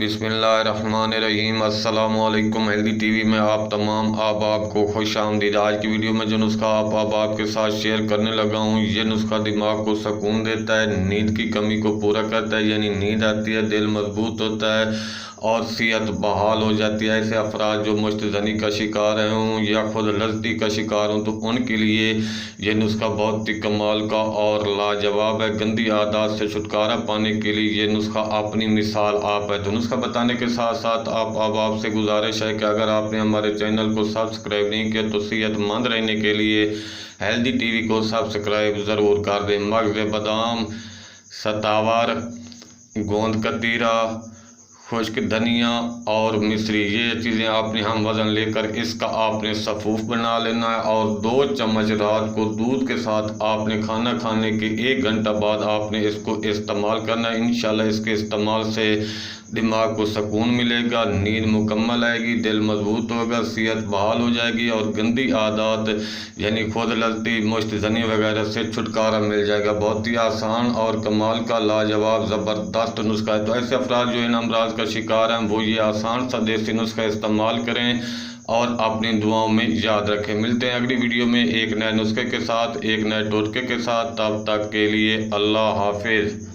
بسم اللہ الرحمن الرحیم۔ السلام علیکم۔ ہیلدی ٹی وی میں آپ تمام احباب کو خوش آمدید۔ آج کی ویڈیو میں جو نسخہ آپ احباب کے ساتھ شیئر کرنے لگا ہوں، یہ نسخہ دماغ کو سکون دیتا ہے، نیند کی کمی کو پورا کرتا ہے، یعنی نیند آتی ہے، دل مضبوط ہوتا ہے اور صحت بحال ہو جاتی ہے۔ ایسے افراد جو مشتزنی کا شکار ہوں یا خود لذتی کا شکار ہوں تو ان کے لیے یہ نسخہ بہت ہی کمال کا اور لاجواب ہے۔ گندی عادات سے چھٹکارا پانے کے لیے یہ نسخہ اپنی مثال آپ ہے۔ تو نسخہ بتانے کے ساتھ ساتھ آپ احباب سے گزارش ہے کہ اگر آپ نے ہمارے چینل کو سبسکرائب نہیں کیا تو صحت مند رہنے کے لیے ہیلدی ٹی وی کو سبسکرائب ضرور کر دیں۔ مغز بادام، ستاور، گوند کتیرا، خشک دھنیا اور مصری، یہ چیزیں آپ نے ہم وزن لے کر اس کا آپ نے صفوف بنا لینا ہے اور 2 چمچ رات کو دودھ کے ساتھ آپ نے کھانا کھانے کے 1 گھنٹہ بعد آپ نے اس کو استعمال کرنا ہے۔ انشاءاللہ اس کے استعمال سے دماغ کو سکون ملے گا، نیند مکمل آئے گی، دل مضبوط ہوگا، صحت بحال ہو جائے گی اور گندی عادات یعنی خود لذتی، مشتزنی وغیرہ سے چھٹکارا مل جائے گا۔ بہت ہی آسان اور کمال کا لاجواب زبردست نسخہ ہے۔ تو ایسے افراد جو ان امراض کا شکار ہیں وہ یہ آسان سا دیسی نسخہ استعمال کریں اور اپنی دعاؤں میں یاد رکھیں۔ ملتے ہیں اگلی ویڈیو میں ایک نئے نسخے کے ساتھ، ایک نئے ٹوٹکے کے ساتھ۔ تب تک کے لیے اللہ حافظ۔